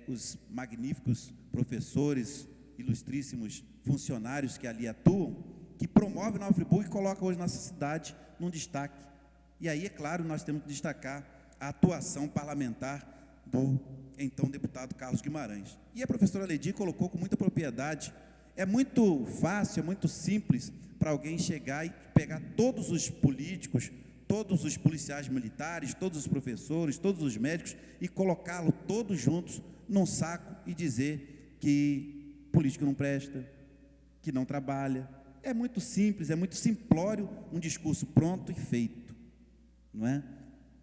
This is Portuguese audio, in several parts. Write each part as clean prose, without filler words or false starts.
os magníficos professores, ilustríssimos funcionários que ali atuam, que promovem Nova Friburgo e colocam hoje nossa cidade num destaque. E aí, é claro, nós temos que destacar a atuação parlamentar do então deputado Carlos Guimarães. E a professora Ledi colocou com muita propriedade: é muito fácil, é muito simples para alguém chegar e pegar todos os políticos, todos os policiais militares, todos os professores, todos os médicos e colocá-los todos juntos num saco e dizer que político não presta, que não trabalha. É muito simples, é muito simplório, um discurso pronto e feito, não é?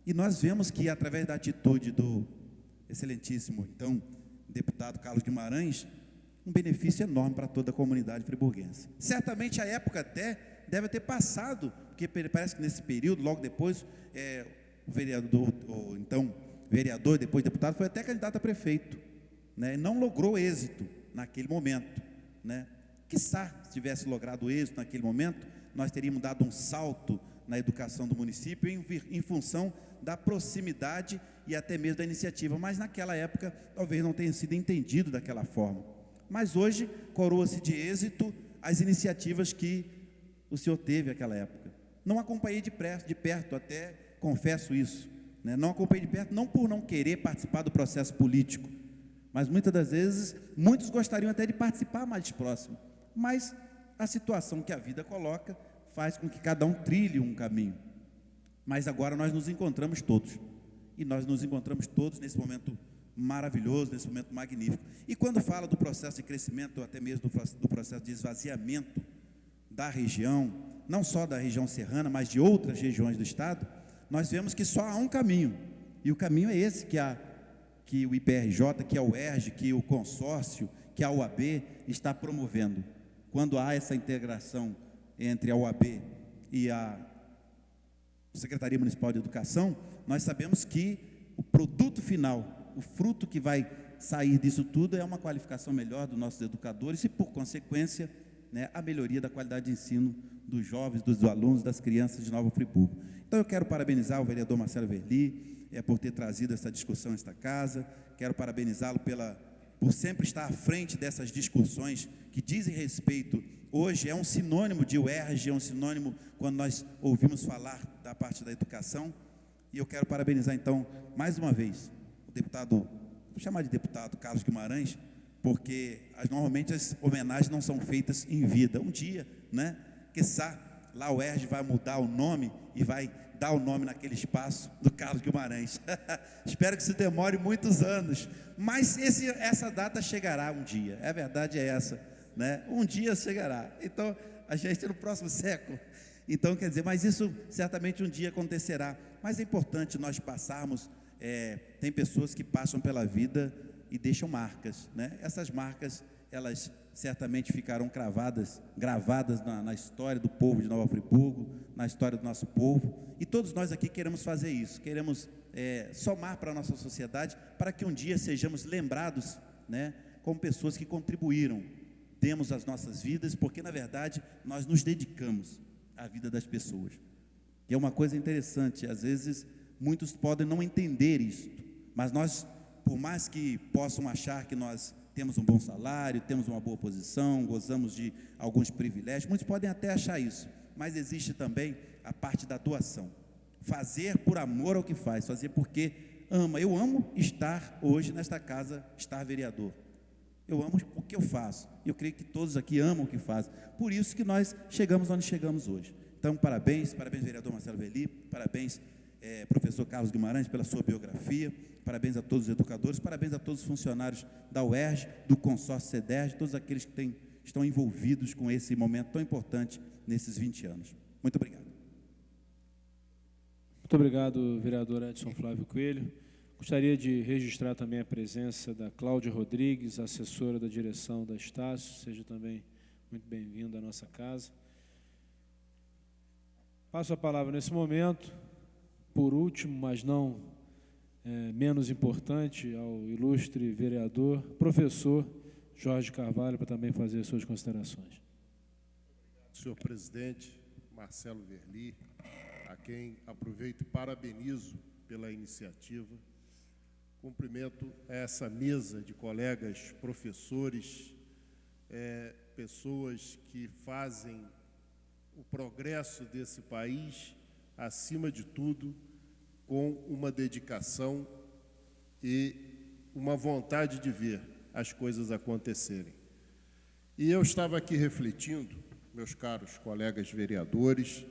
E nós vemos que, através da atitude do excelentíssimo, então, deputado Carlos Guimarães, um benefício enorme para toda a comunidade friburguense. Certamente, a época até deve ter passado, porque parece que nesse período, logo depois, o vereador, ou então vereador, depois deputado, foi até candidato a prefeito, né? Não logrou êxito naquele momento, né? Quiçá, se tivesse logrado êxito naquele momento, nós teríamos dado um salto na educação do município em função da proximidade e até mesmo da iniciativa, mas naquela época talvez não tenha sido entendido daquela forma. Mas hoje coroa-se de êxito as iniciativas que o senhor teve naquela época. Não acompanhei de perto, até confesso isso, né? Não acompanhei de perto, não por não querer participar do processo político, mas muitas das vezes, muitos gostariam até de participar mais próximo, mas a situação que a vida coloca faz com que cada um trilhe um caminho. Mas agora nós nos encontramos todos, e nós nos encontramos todos nesse momento maravilhoso, nesse momento magnífico. E quando fala do processo de crescimento, até mesmo do processo de esvaziamento da região, não só da região serrana, mas de outras regiões do estado, nós vemos que só há um caminho, e o caminho é esse que o IPRJ, que a UERJ, que o consórcio, que a UAB está promovendo. Quando há essa integração entre a UAB e a Secretaria Municipal de Educação, nós sabemos que o produto final, o fruto que vai sair disso tudo é uma qualificação melhor dos nossos educadores e, por consequência, né, a melhoria da qualidade de ensino dos jovens, dos alunos, das crianças de Nova Friburgo. Então, eu quero parabenizar o vereador Marcelo Verli por ter trazido essa discussão a esta casa, quero parabenizá-lo por sempre estar à frente dessas discussões que dizem respeito. Hoje é um sinônimo de UERJ, é um sinônimo quando nós ouvimos falar da parte da educação, e eu quero parabenizar, então, mais uma vez, o deputado, vou chamar de deputado Carlos Guimarães, porque normalmente as homenagens não são feitas em vida. Um dia, né, quiçá, lá o UERJ vai mudar o nome e vai dar o nome naquele espaço do Carlos Guimarães. Espero que isso demore muitos anos, mas essa data chegará um dia, a verdade é essa, né? Um dia chegará, então a gente no próximo século, então quer dizer, mas isso certamente um dia acontecerá. Mas é importante nós passarmos, tem pessoas que passam pela vida e deixam marcas, né? Essas marcas, elas certamente ficarão gravadas na história do povo de Nova Friburgo, na história do nosso povo, e todos nós aqui queremos fazer isso, queremos somar para a nossa sociedade, para que um dia sejamos lembrados, né, como pessoas que contribuíram, demos as nossas vidas, porque na verdade nós nos dedicamos à vida das pessoas. E é uma coisa interessante, às vezes muitos podem não entender isso, mas nós, por mais que possam achar que nós temos um bom salário, temos uma boa posição, gozamos de alguns privilégios, muitos podem até achar isso, mas existe também a parte da doação, fazer por amor ao que faz, fazer porque ama. Eu amo estar hoje nesta casa, estar vereador, eu amo o que eu faço, eu creio que todos aqui amam o que fazem, por isso que nós chegamos onde chegamos hoje. Então, parabéns vereador Marcelo Verli, parabéns professor Carlos Guimarães pela sua biografia, parabéns a todos os educadores, parabéns a todos os funcionários da UERJ, do consórcio CEDERJ, todos aqueles que estão envolvidos com esse momento tão importante nesses 20 anos. Muito obrigado. Muito obrigado, vereador Edson Flávio Coelho. Gostaria de registrar também a presença da Cláudia Rodrigues, assessora da direção da Estácio, seja também muito bem-vindo à nossa casa. Passo a palavra nesse momento, por último, mas não menos importante, ao ilustre vereador, professor Jorge Carvalho, para também fazer suas considerações. Senhor presidente Marcelo Verli, a quem aproveito e parabenizo pela iniciativa, Cumprimento essa mesa de colegas professores, pessoas que fazem o progresso desse país, acima de tudo, com uma dedicação e uma vontade de ver as coisas acontecerem. E eu estava aqui refletindo, meus caros colegas vereadores,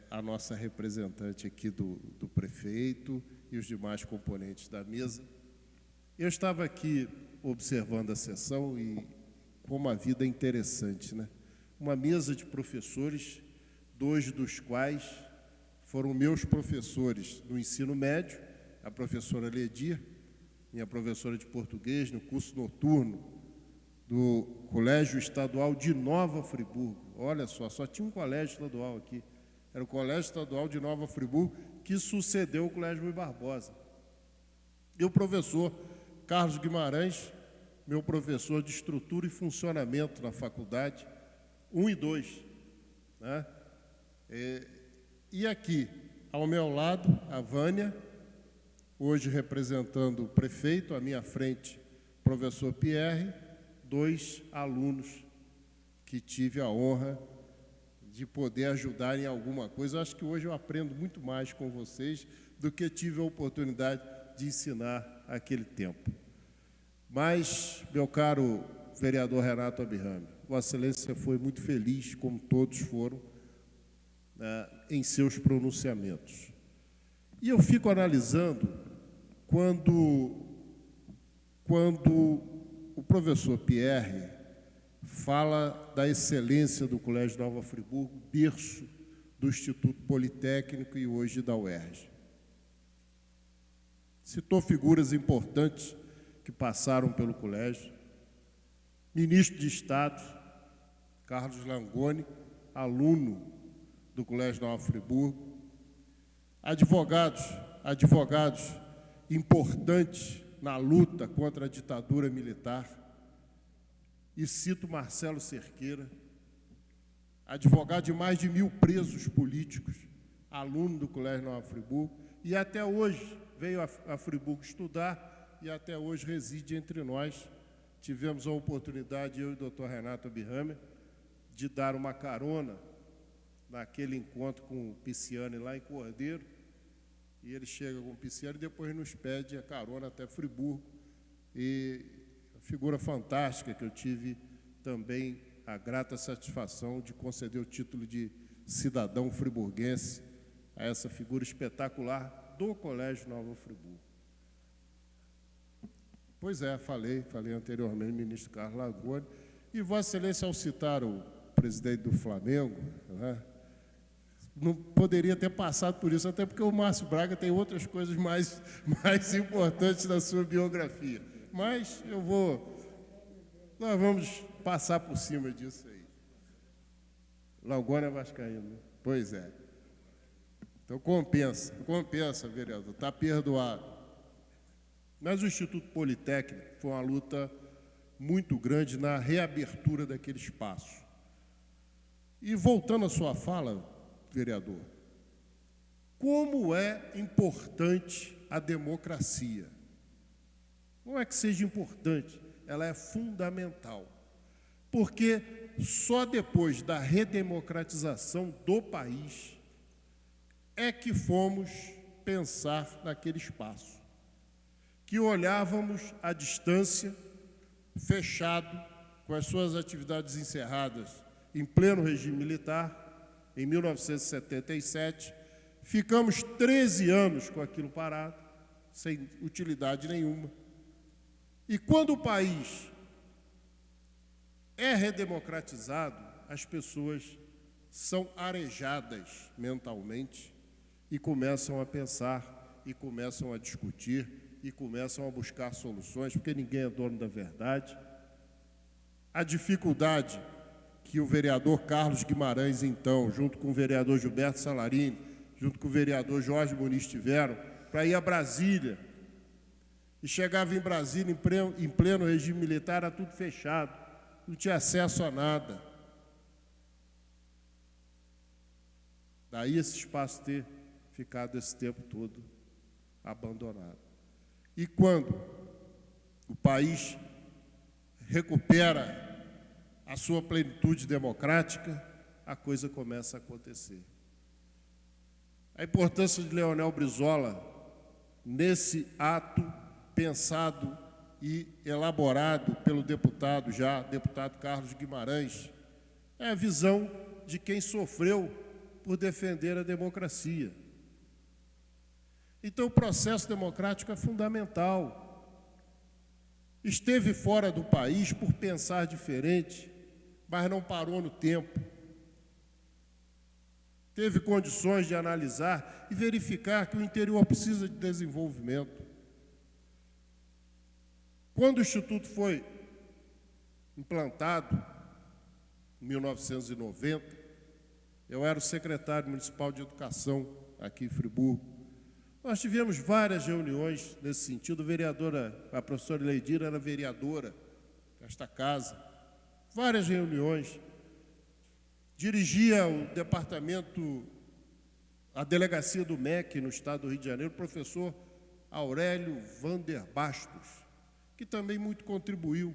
a nossa representante aqui do prefeito e os demais componentes da mesa. Eu estava aqui observando a sessão e como a vida é interessante, né? Uma mesa de professores, 2 dos quais foram meus professores no ensino médio, a professora Ledir, minha professora de português no curso noturno do Colégio Estadual de Nova Friburgo. Olha só tinha um colégio estadual aqui. Era o Colégio Estadual de Nova Friburgo, que sucedeu o Colégio Rui Barbosa. E o professor Carlos Guimarães, meu professor de estrutura e funcionamento na faculdade, 1 e 2. Né? E aqui, ao meu lado, a Vânia, hoje representando o prefeito, à minha frente, o professor Pierre, 2 alunos que tive a honra de poder ajudar em alguma coisa. Eu acho que hoje eu aprendo muito mais com vocês do que tive a oportunidade de ensinar aquele tempo. Mas, meu caro vereador Renato Abirrame, Vossa Excelência foi muito feliz, como todos foram, em seus pronunciamentos. E eu fico analisando quando o professor Pierre fala da excelência do Colégio Nova Friburgo, berço do Instituto Politécnico e hoje da UERJ. Citou figuras importantes que passaram pelo colégio. Ministro de Estado, Carlos Langoni, aluno do Colégio Nova Friburgo. Advogados importantes na luta contra a ditadura militar. E cito Marcelo Cerqueira, advogado de mais de 1000 presos políticos, aluno do Colégio Nova Friburgo, e até hoje veio a Friburgo estudar e até hoje reside entre nós. Tivemos a oportunidade, eu e o doutor Renato Abirrame, de dar uma carona naquele encontro com o Pisciani lá em Cordeiro, e ele chega com o Pisciani e depois nos pede a carona até Friburgo, e figura fantástica que eu tive também a grata satisfação de conceder o título de cidadão friburguense a essa figura espetacular do Colégio Nova Friburgo. Pois é, falei anteriormente, ministro Carlos Langoni, e Vossa Excelência, ao citar o presidente do Flamengo, né, não poderia ter passado por isso, até porque o Márcio Braga tem outras coisas mais importantes na sua biografia. Mas nós vamos passar por cima disso aí. Langoni é vascaíno, pois é. Então compensa, vereador, está perdoado. Mas o Instituto Politécnico foi uma luta muito grande na reabertura daquele espaço. E voltando à sua fala, vereador, como é importante a democracia. Não é que seja importante, ela é fundamental. Porque só depois da redemocratização do país é que fomos pensar naquele espaço, que olhávamos à distância, fechado, com as suas atividades encerradas em pleno regime militar, em 1977, ficamos 13 anos com aquilo parado, sem utilidade nenhuma. E quando o país é redemocratizado, as pessoas são arejadas mentalmente e começam a pensar, e começam a discutir, e começam a buscar soluções, porque ninguém é dono da verdade. A dificuldade que o vereador Carlos Guimarães, então, junto com o vereador Gilberto Salarini, junto com o vereador Jorge Muniz tiveram, para ir a Brasília, e chegava em Brasília, em pleno regime militar, era tudo fechado, não tinha acesso a nada. Daí esse espaço ter ficado esse tempo todo abandonado. E quando o país recupera a sua plenitude democrática, a coisa começa a acontecer. A importância de Leonel Brizola nesse ato pensado e elaborado pelo deputado Carlos Guimarães, é a visão de quem sofreu por defender a democracia. Então, o processo democrático é fundamental. Esteve fora do país por pensar diferente, mas não parou no tempo. Teve condições de analisar e verificar que o interior precisa de desenvolvimento. Quando o Instituto foi implantado, em 1990, eu era o secretário municipal de educação aqui em Friburgo. Nós tivemos várias reuniões nesse sentido. A professora Leidira era vereadora desta casa. Várias reuniões. Dirigia o departamento, a delegacia do MEC no estado do Rio de Janeiro, o professor Aurélio Vander Bastos, que também muito contribuiu.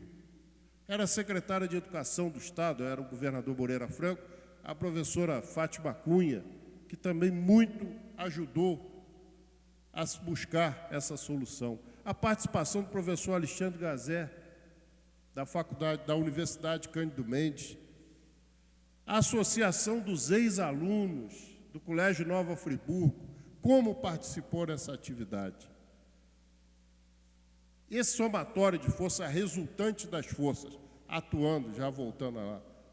Era secretária de Educação do Estado, era o governador Moreira Franco, a professora Fátima Cunha, que também muito ajudou a buscar essa solução. A participação do professor Alexandre Gazé, da Universidade Cândido Mendes, a associação dos ex-alunos do Colégio Nova Friburgo, como participou dessa atividade. Esse somatório de força resultante das forças, atuando, já voltando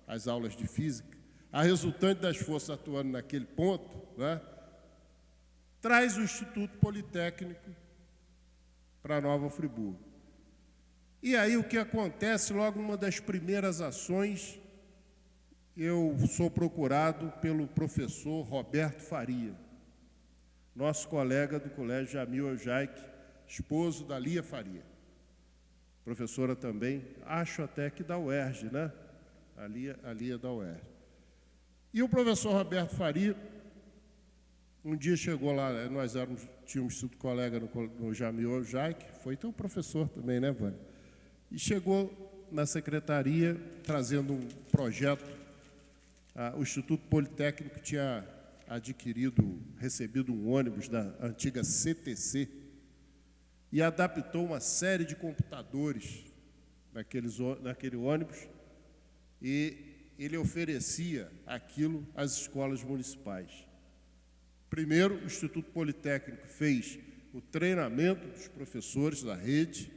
às aulas de física, a resultante das forças atuando naquele ponto, né, traz o Instituto Politécnico para Nova Friburgo. E aí o que acontece, logo uma das primeiras ações, eu sou procurado pelo professor Roberto Faria, nosso colega do Colégio Jamil Eujaic, esposo da Lia Faria, professora também, acho até que da UERJ, né? A Lia da UERJ. E o professor Roberto Faria, um dia chegou lá, tínhamos sido colega no Jamil Eujaic, foi então professor também, né, Vânia? E chegou na secretaria trazendo um projeto. O Instituto Politécnico tinha recebido um ônibus da antiga CTC e adaptou uma série de computadores naquele ônibus, e ele oferecia aquilo às escolas municipais. Primeiro, o Instituto Politécnico fez o treinamento dos professores da rede,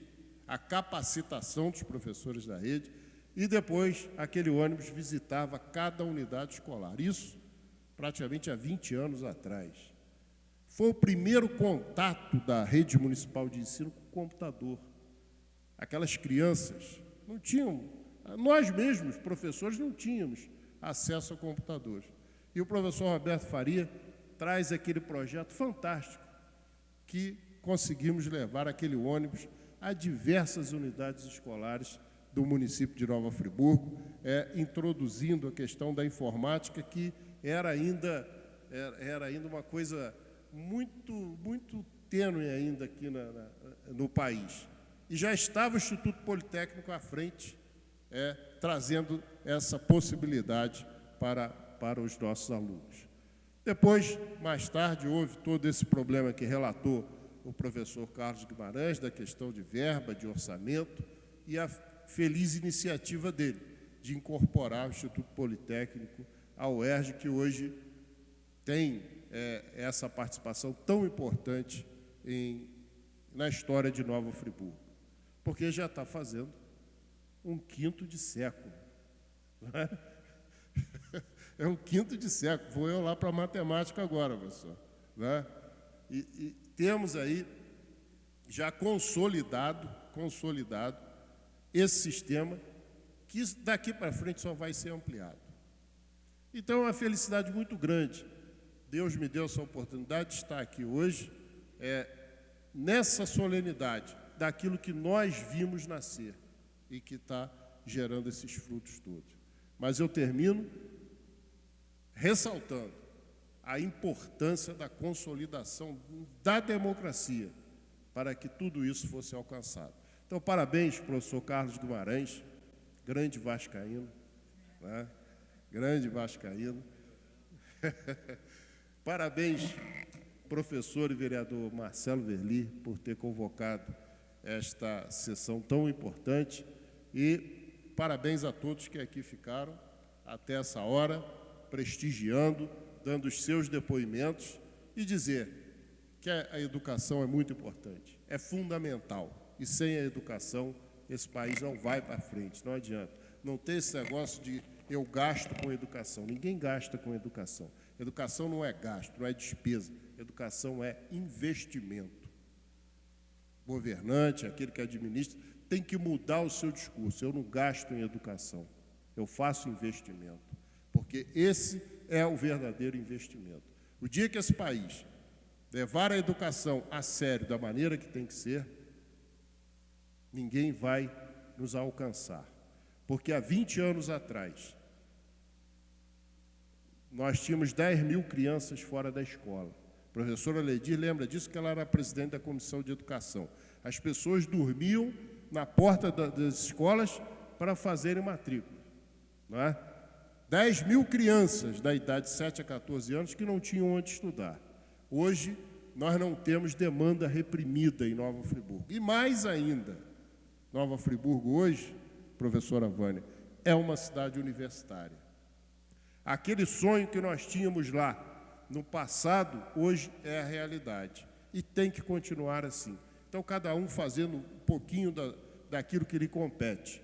a capacitação dos professores da rede, e depois aquele ônibus visitava cada unidade escolar. Isso praticamente há 20 anos atrás. Foi o primeiro contato da rede municipal de ensino com o computador. Aquelas crianças não tinham, nós mesmos, professores, não tínhamos acesso a computadores. E o professor Roberto Faria traz aquele projeto fantástico que conseguimos levar aquele ônibus a diversas unidades escolares do município de Nova Friburgo, introduzindo a questão da informática, que era ainda uma coisa muito, muito tênue ainda aqui no país. E já estava o Instituto Politécnico à frente, trazendo essa possibilidade para os nossos alunos. Depois, mais tarde, houve todo esse problema que relatou o professor Carlos Guimarães, da questão de verba, de orçamento, e a feliz iniciativa dele, de incorporar o Instituto Politécnico ao UERJ, que hoje tem essa participação tão importante na história de Nova Friburgo, porque já está fazendo um quinto de século. Né? É um quinto de século. Vou eu lá para a matemática agora, professor. Né? E temos aí já consolidado esse sistema, que daqui para frente só vai ser ampliado. Então, é uma felicidade muito grande. Deus me deu essa oportunidade de estar aqui hoje, nessa solenidade daquilo que nós vimos nascer e que está gerando esses frutos todos. Mas eu termino ressaltando a importância da consolidação da democracia para que tudo isso fosse alcançado. Então, parabéns, professor Carlos Guimarães, grande vascaíno, né? Grande vascaíno. Parabéns, professor e vereador Marcelo Verli, por ter convocado esta sessão tão importante, e parabéns a todos que aqui ficaram até essa hora, prestigiando, dando os seus depoimentos, e dizer que a educação é muito importante, é fundamental, e sem a educação esse país não vai para frente, não adianta. Não tem esse negócio de eu gasto com educação, ninguém gasta com educação. Educação não é gasto, não é despesa, educação é investimento. Governante, aquele que administra, tem que mudar o seu discurso. Eu não gasto em educação, eu faço investimento, porque esse é o verdadeiro investimento. O dia que esse país levar a educação a sério da maneira que tem que ser, ninguém vai nos alcançar. Porque há 20 anos atrás, nós tínhamos 10 mil crianças fora da escola. A professora Ledir lembra disso, que ela era presidente da Comissão de Educação. As pessoas dormiam na porta das escolas para fazerem matrícula, não é? 10 mil crianças da idade de 7 a 14 anos que não tinham onde estudar. Hoje, nós não temos demanda reprimida em Nova Friburgo. E mais ainda, Nova Friburgo hoje, professora Vânia, é uma cidade universitária. Aquele sonho que nós tínhamos lá no passado, hoje é a realidade. E tem que continuar assim. Então, cada um fazendo um pouquinho daquilo que lhe compete,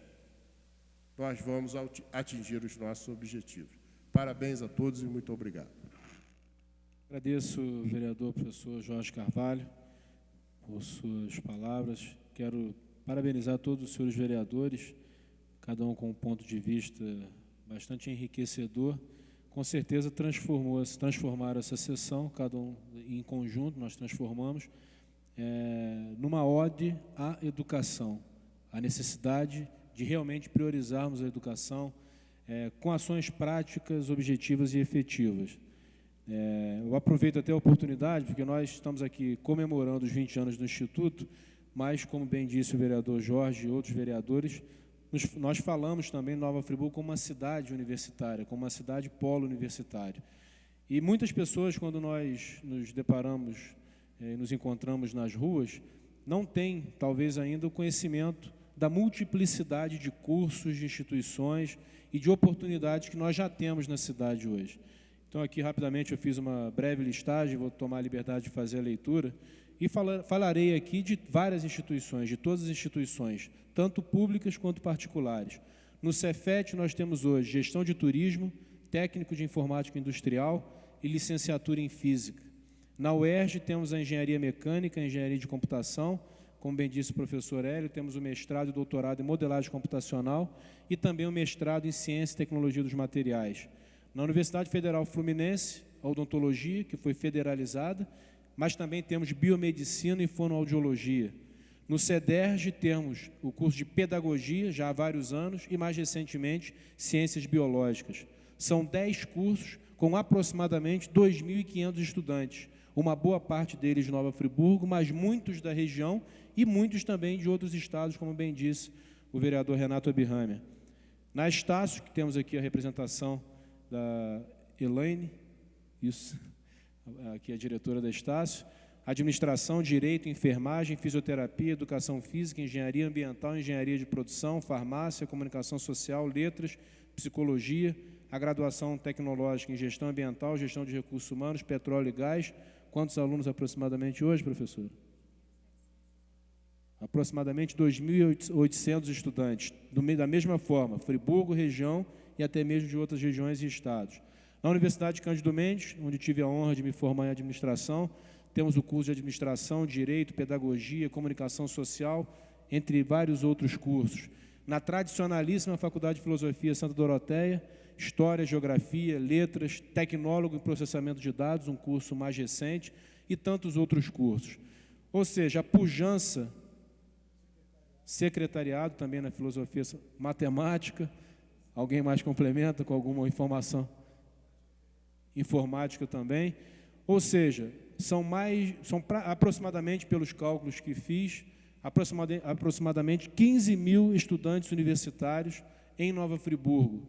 nós vamos atingir os nossos objetivos. Parabéns a todos e muito obrigado. Agradeço, vereador professor Jorge Carvalho, por suas palavras. Quero parabenizar todos os senhores vereadores, cada um com um ponto de vista bastante enriquecedor. Com certeza transformaram essa sessão, cada um em conjunto, nós transformamos, numa ode à educação, a necessidade de realmente priorizarmos a educação com ações práticas, objetivas e efetivas. Eu aproveito até a oportunidade, porque nós estamos aqui comemorando os 20 anos do Instituto, mas, como bem disse o vereador Jorge e outros vereadores, nós falamos também de Nova Friburgo como uma cidade universitária, como uma cidade polo universitário. E muitas pessoas, quando nós nos deparamos, nos encontramos nas ruas, não têm, talvez ainda, o conhecimento da multiplicidade de cursos, de instituições e de oportunidades que nós já temos na cidade hoje. Então, aqui, rapidamente, eu fiz uma breve listagem, vou tomar a liberdade de fazer a leitura, e falarei aqui de várias instituições, de todas as instituições, tanto públicas quanto particulares. No Cefet, nós temos hoje Gestão de Turismo, Técnico de Informática Industrial e Licenciatura em Física. Na UERJ, temos a Engenharia Mecânica, a Engenharia de Computação, como bem disse o professor Hélio, temos o mestrado e doutorado em Modelagem Computacional e também o mestrado em Ciência e Tecnologia dos Materiais. Na Universidade Federal Fluminense, a Odontologia, que foi federalizada, mas também temos Biomedicina e Fonoaudiologia. No CEDERJ temos o curso de Pedagogia, já há vários anos, e mais recentemente, Ciências Biológicas. São 10 cursos com aproximadamente 2.500 estudantes, uma boa parte deles de Nova Friburgo, mas muitos da região e muitos também de outros estados, como bem disse o vereador Renato Abirramer. Na Estácio, que temos aqui a representação da Elaine, isso, aqui é a diretora da Estácio, Administração, Direito, Enfermagem, Fisioterapia, Educação Física, Engenharia Ambiental, Engenharia de Produção, Farmácia, Comunicação Social, Letras, Psicologia, a graduação tecnológica em Gestão Ambiental, Gestão de Recursos Humanos, Petróleo e Gás. Quantos alunos aproximadamente hoje, professor? Aproximadamente 2.800 estudantes, da mesma forma, Friburgo, região e até mesmo de outras regiões e estados. Na Universidade Cândido Mendes, onde tive a honra de me formar em administração, temos o curso de Administração, Direito, Pedagogia, Comunicação Social, entre vários outros cursos. Na tradicionalíssima Faculdade de Filosofia Santa Doroteia, História, Geografia, Letras, Tecnólogo em Processamento de Dados, um curso mais recente, e tantos outros cursos. Ou seja, a pujança, secretariado também na Filosofia, Matemática, alguém mais complementa com alguma informação? Informática também. Ou seja, são aproximadamente, pelos cálculos que fiz, aproximadamente 15 mil estudantes universitários em Nova Friburgo.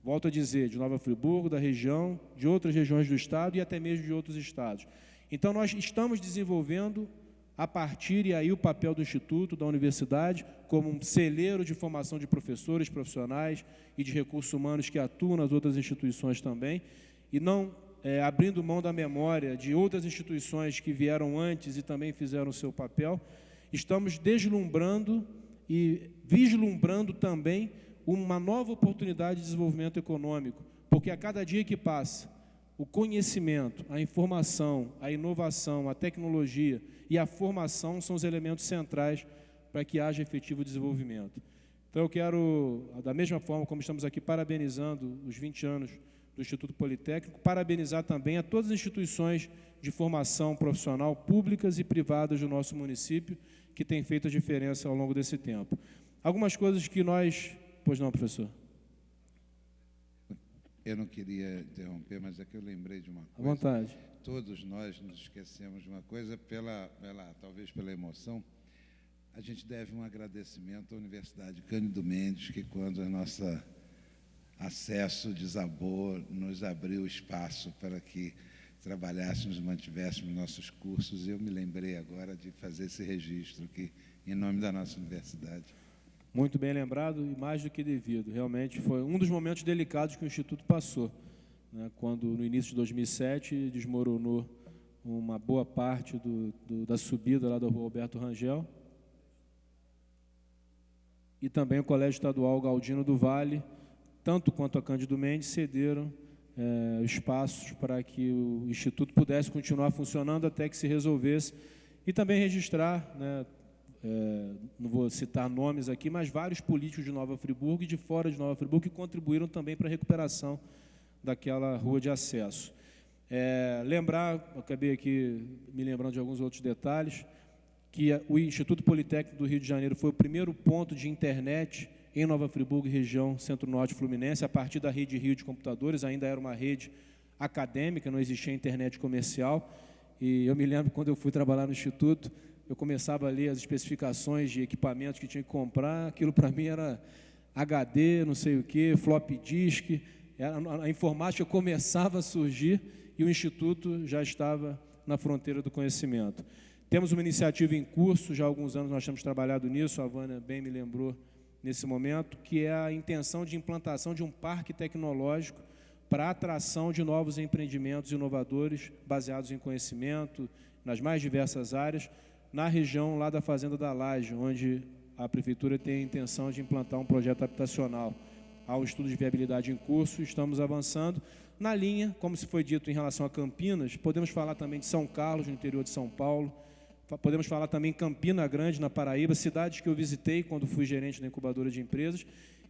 Volto a dizer, de Nova Friburgo, da região, de outras regiões do estado e até mesmo de outros estados. Então, nós estamos desenvolvendo, a partir, e aí o papel do Instituto, da universidade, como um celeiro de formação de professores, profissionais e de recursos humanos que atuam nas outras instituições também, e não abrindo mão da memória de outras instituições que vieram antes e também fizeram o seu papel. Estamos deslumbrando e vislumbrando também uma nova oportunidade de desenvolvimento econômico, porque a cada dia que passa, o conhecimento, a informação, a inovação, a tecnologia e a formação são os elementos centrais para que haja efetivo desenvolvimento. Então, eu quero, da mesma forma como estamos aqui parabenizando os 20 anos do Instituto Politécnico, parabenizar também a todas as instituições de formação profissional, públicas e privadas do nosso município, que têm feito a diferença ao longo desse tempo. Algumas coisas que nós... Pois não, professor? Eu não queria interromper, mas é que eu lembrei de uma coisa. À vontade. Todos nós nos esquecemos de uma coisa, talvez pela emoção. A gente deve um agradecimento à Universidade Cândido Mendes, que quando o nosso acesso desabou, nos abriu espaço para que trabalhássemos, mantivéssemos nossos cursos. E eu me lembrei agora de fazer esse registro aqui, em nome da nossa universidade. Muito bem lembrado e mais do que devido. Realmente foi um dos momentos delicados que o Instituto passou, né, quando, no início de 2007, desmoronou uma boa parte da subida lá da Rua Alberto Rangel, e também o Colégio Estadual Galdino do Vale, tanto quanto a Cândido Mendes, cederam espaços para que o Instituto pudesse continuar funcionando até que se resolvesse, e também registrar, né, não vou citar nomes aqui, mas vários políticos de Nova Friburgo e de fora de Nova Friburgo que contribuíram também para a recuperação daquela rua de acesso. Lembrar, acabei aqui me lembrando de alguns outros detalhes, que o Instituto Politécnico do Rio de Janeiro foi o primeiro ponto de internet em Nova Friburgo e região centro-norte fluminense, a partir da rede Rio de computadores. Ainda era uma rede acadêmica, não existia internet comercial, e eu me lembro quando eu fui trabalhar no Instituto, eu começava a ler as especificações de equipamentos que tinha que comprar, aquilo para mim era HD, não sei o quê, floppy disk, a informática começava a surgir e o Instituto já estava na fronteira do conhecimento. Temos uma iniciativa em curso, já há alguns anos nós temos trabalhado nisso, a Vânia bem me lembrou nesse momento, que é a intenção de implantação de um parque tecnológico para a atração de novos empreendimentos inovadores baseados em conhecimento, nas mais diversas áreas, na região lá da Fazenda da Laje, onde a Prefeitura tem a intenção de implantar um projeto habitacional. Há um estudo de viabilidade em curso, estamos avançando. Na linha, como se foi dito em relação a Campinas, podemos falar também de São Carlos, no interior de São Paulo, podemos falar também em Campina Grande, na Paraíba, cidades que eu visitei quando fui gerente da incubadora de empresas,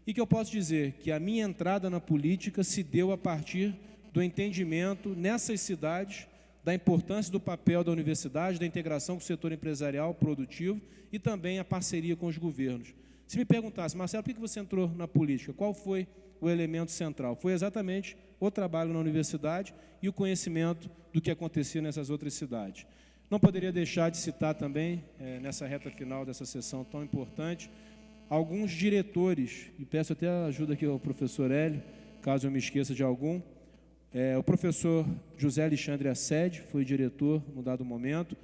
e que eu posso dizer que a minha entrada na política se deu a partir do entendimento nessas cidades da importância do papel da universidade, da integração com o setor empresarial, produtivo e também a parceria com os governos. Se me perguntasse, Marcelo, por que você entrou na política? Qual foi o elemento central? Foi exatamente o trabalho na universidade e o conhecimento do que acontecia nessas outras cidades. Não poderia deixar de citar também, nessa reta final dessa sessão tão importante, alguns diretores, e peço até a ajuda aqui ao professor Hélio, caso eu me esqueça de algum. O professor José Alexandre Assede foi diretor no dado momento.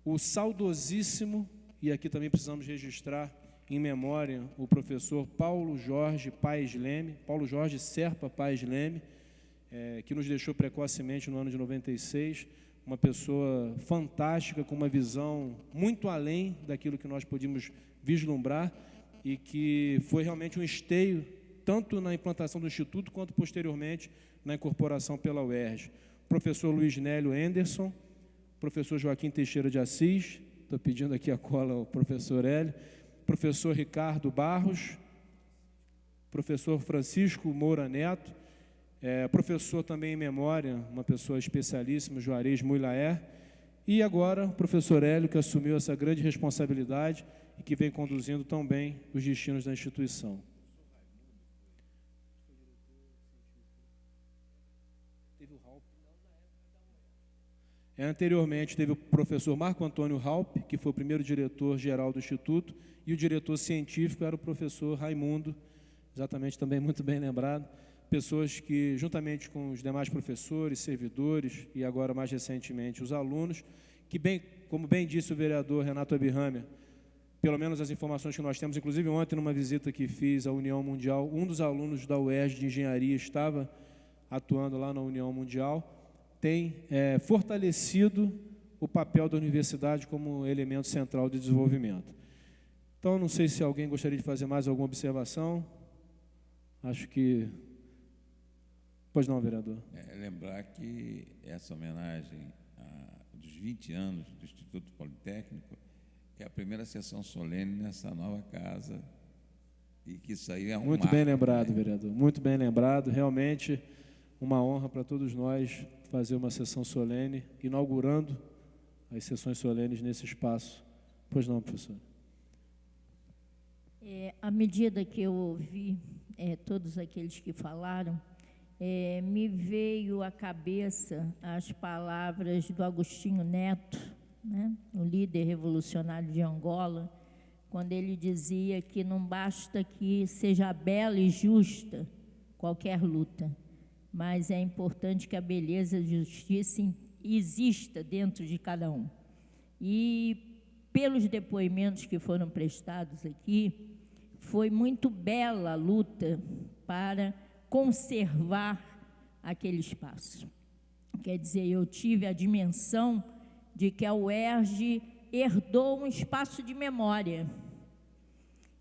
O saudosíssimo, e aqui também precisamos registrar em memória, o professor Paulo Jorge Paes Leme, Paulo Jorge Serpa Paes Leme, que nos deixou precocemente no ano de 96, uma pessoa fantástica, com uma visão muito além daquilo que nós podíamos vislumbrar e que foi realmente um esteio, tanto na implantação do Instituto, quanto posteriormente na incorporação pela UERJ. Professor Luiz Nélio Anderson, professor Joaquim Teixeira de Assis, estou pedindo aqui a cola ao professor Hélio, professor Ricardo Barros, professor Francisco Moura Neto, professor também em memória, uma pessoa especialíssima, Juarez Muilaer, e agora o professor Hélio, que assumiu essa grande responsabilidade e que vem conduzindo tão bem os destinos da instituição. Anteriormente, teve o professor Marco Antônio Halp, que foi o primeiro diretor-geral do Instituto, e o diretor científico era o professor Raimundo, exatamente também muito bem lembrado, pessoas que, juntamente com os demais professores, servidores e agora, mais recentemente, os alunos, que, como bem disse o vereador Renato Abirramer, pelo menos as informações que nós temos, inclusive ontem, numa visita que fiz à União Mundial, um dos alunos da UERJ de Engenharia estava atuando lá na União Mundial, tem fortalecido o papel da universidade como elemento central de desenvolvimento. Então, não sei se alguém gostaria de fazer mais alguma observação. Acho que... Pois não, vereador. Lembrar que essa homenagem dos 20 anos do Instituto Politécnico é a primeira sessão solene nessa nova casa e que isso aí é um Muito marco, bem lembrado, né? vereador. Muito bem lembrado. Realmente uma honra para todos nós fazer uma sessão solene, inaugurando as sessões solenes nesse espaço. Pois não, professor. À medida que eu ouvi todos aqueles que falaram, me veio à cabeça as palavras do Agostinho Neto, né, o líder revolucionário de Angola, quando ele dizia que não basta que seja bela e justa qualquer luta, mas é importante que a beleza e a justiça exista dentro de cada um. E, pelos depoimentos que foram prestados aqui, foi muito bela a luta para conservar aquele espaço. Quer dizer, eu tive a dimensão de que a UERJ herdou um espaço de memória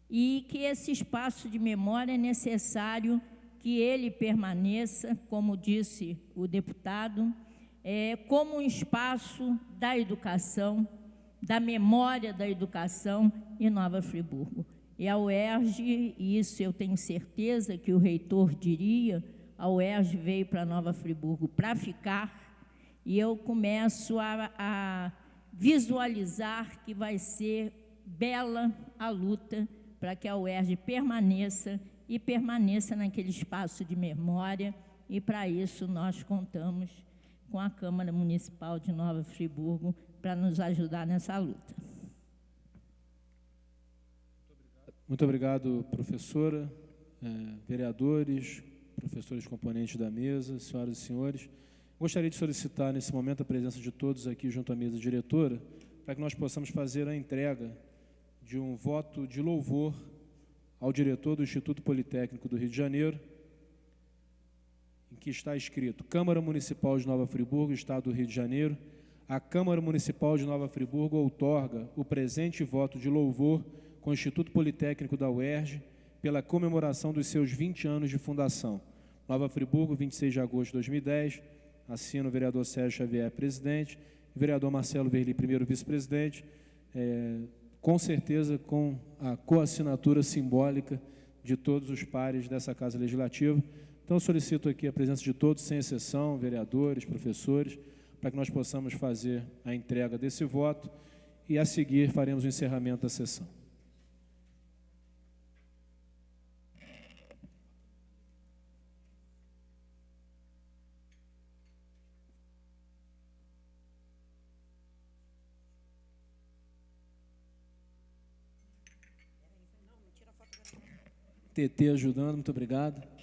e que esse espaço de memória é necessário que ele permaneça, como disse o deputado, como um espaço da educação, da memória da educação em Nova Friburgo. E a UERJ, e isso eu tenho certeza que o reitor diria, a UERJ veio para Nova Friburgo para ficar, e eu começo a visualizar que vai ser bela a luta para que a UERJ permaneça e permaneça naquele espaço de memória, e para isso nós contamos com a Câmara Municipal de Nova Friburgo para nos ajudar nessa luta. Muito obrigado, professora, vereadores, professores componentes da mesa, senhoras e senhores. Gostaria de solicitar, nesse momento, a presença de todos aqui junto à mesa diretora, para que nós possamos fazer a entrega de um voto de louvor ao diretor do Instituto Politécnico do Rio de Janeiro, em que está escrito: Câmara Municipal de Nova Friburgo, Estado do Rio de Janeiro, a Câmara Municipal de Nova Friburgo outorga o presente voto de louvor com o Instituto Politécnico da UERJ pela comemoração dos seus 20 anos de fundação. Nova Friburgo, 26 de agosto de 2010, assina o vereador Sérgio Xavier, presidente, e o vereador Marcelo Verli, primeiro vice-presidente, com certeza com a coassinatura simbólica de todos os pares dessa Casa Legislativa. Então, eu solicito aqui a presença de todos, sem exceção, vereadores, professores, para que nós possamos fazer a entrega desse voto e, a seguir, faremos o encerramento da sessão. TT ajudando, muito obrigado.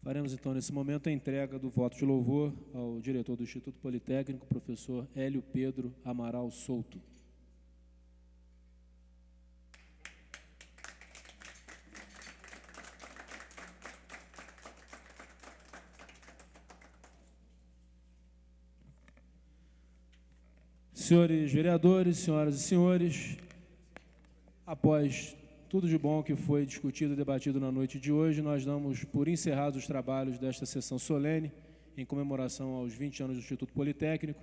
Faremos, então, nesse momento, a entrega do voto de louvor ao diretor do Instituto Politécnico, professor Hélio Pedro Amaral Souto. Senhores vereadores, senhoras e senhores, após tudo de bom que foi discutido e debatido na noite de hoje. Nós damos por encerrados os trabalhos desta sessão solene, em comemoração aos 20 anos do Instituto Politécnico,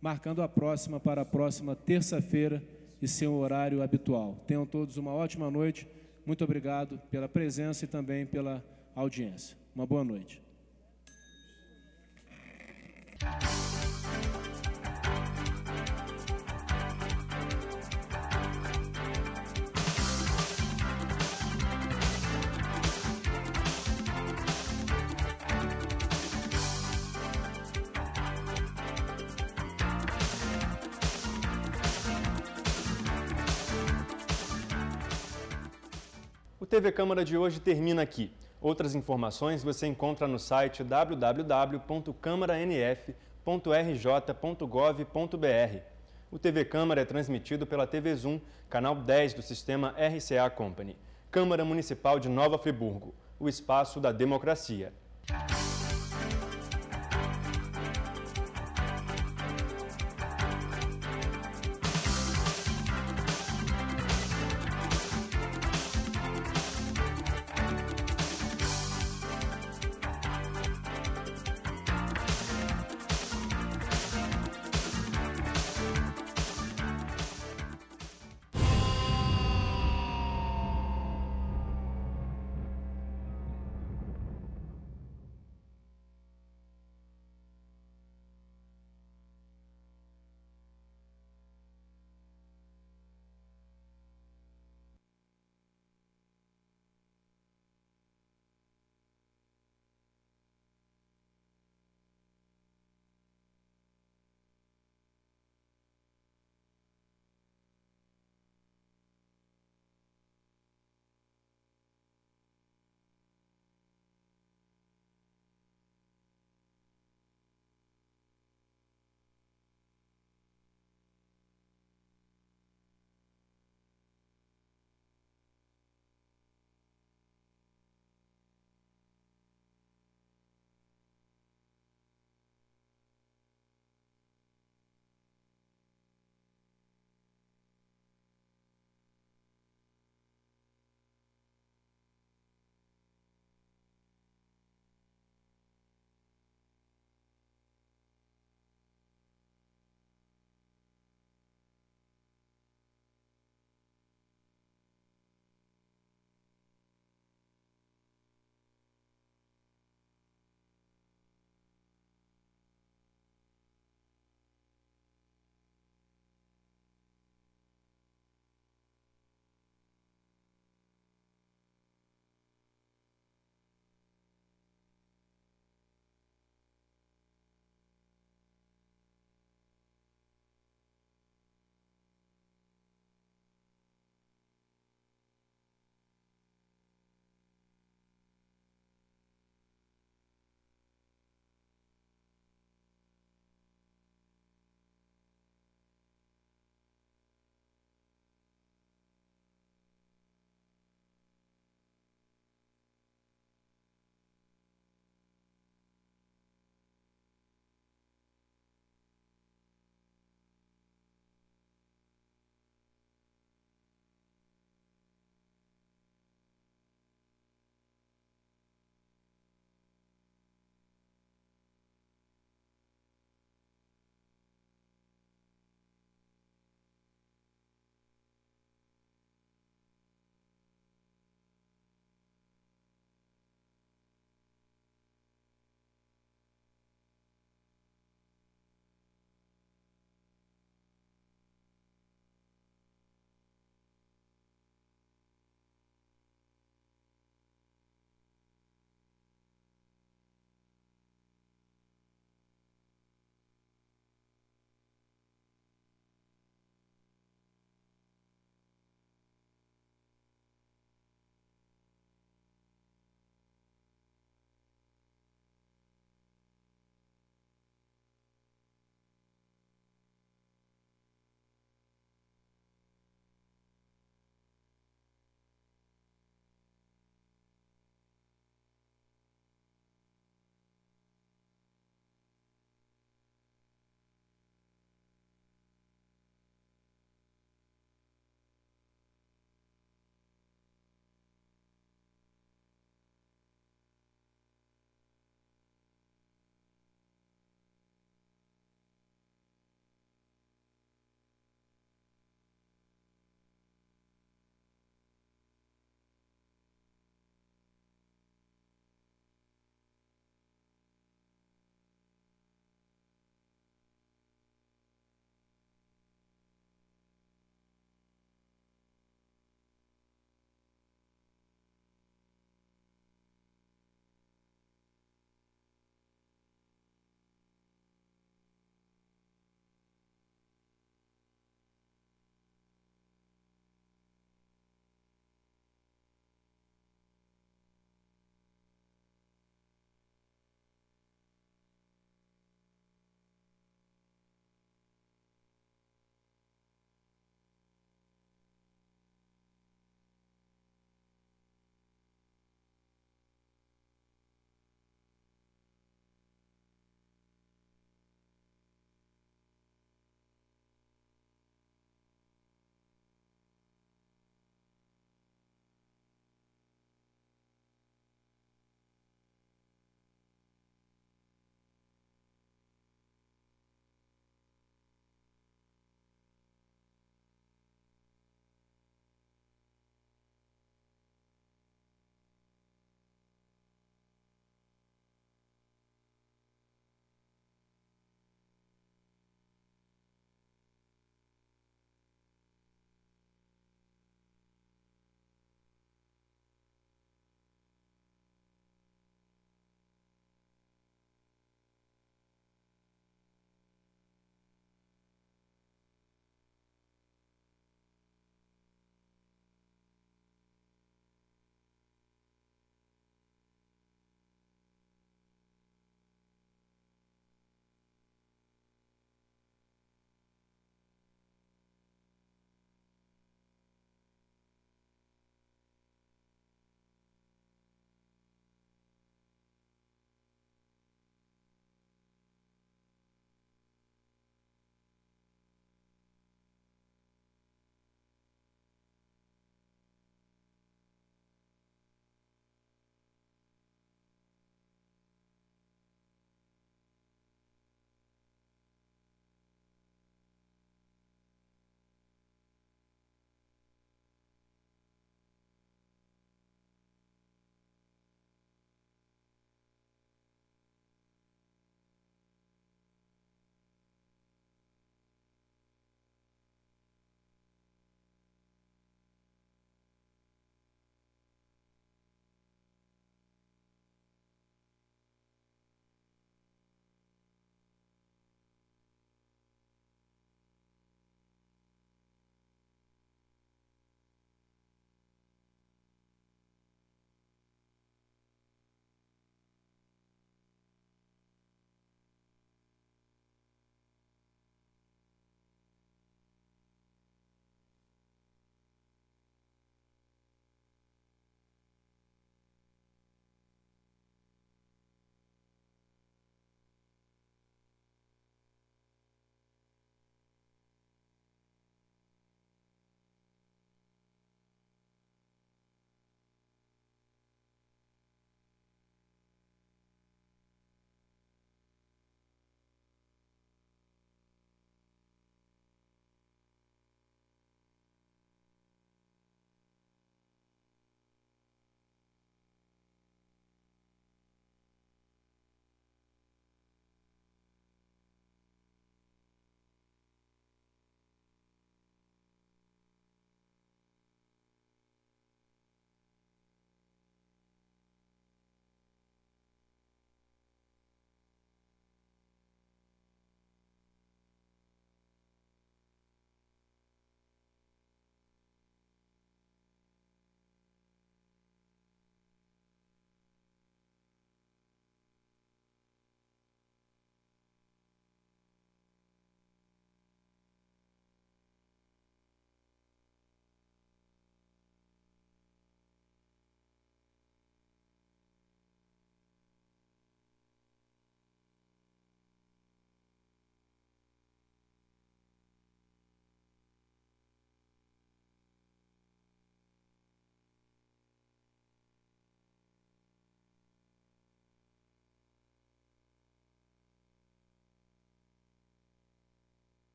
marcando a próxima para a próxima terça-feira e seu horário habitual. Tenham todos uma ótima noite. Muito obrigado pela presença e também pela audiência. Uma boa noite. O TV Câmara de hoje termina aqui. Outras informações você encontra no site www.câmaranf.rj.gov.br. O TV Câmara é transmitido pela TV Zoom, canal 10 do sistema RCA Company. Câmara Municipal de Nova Friburgo, o espaço da democracia.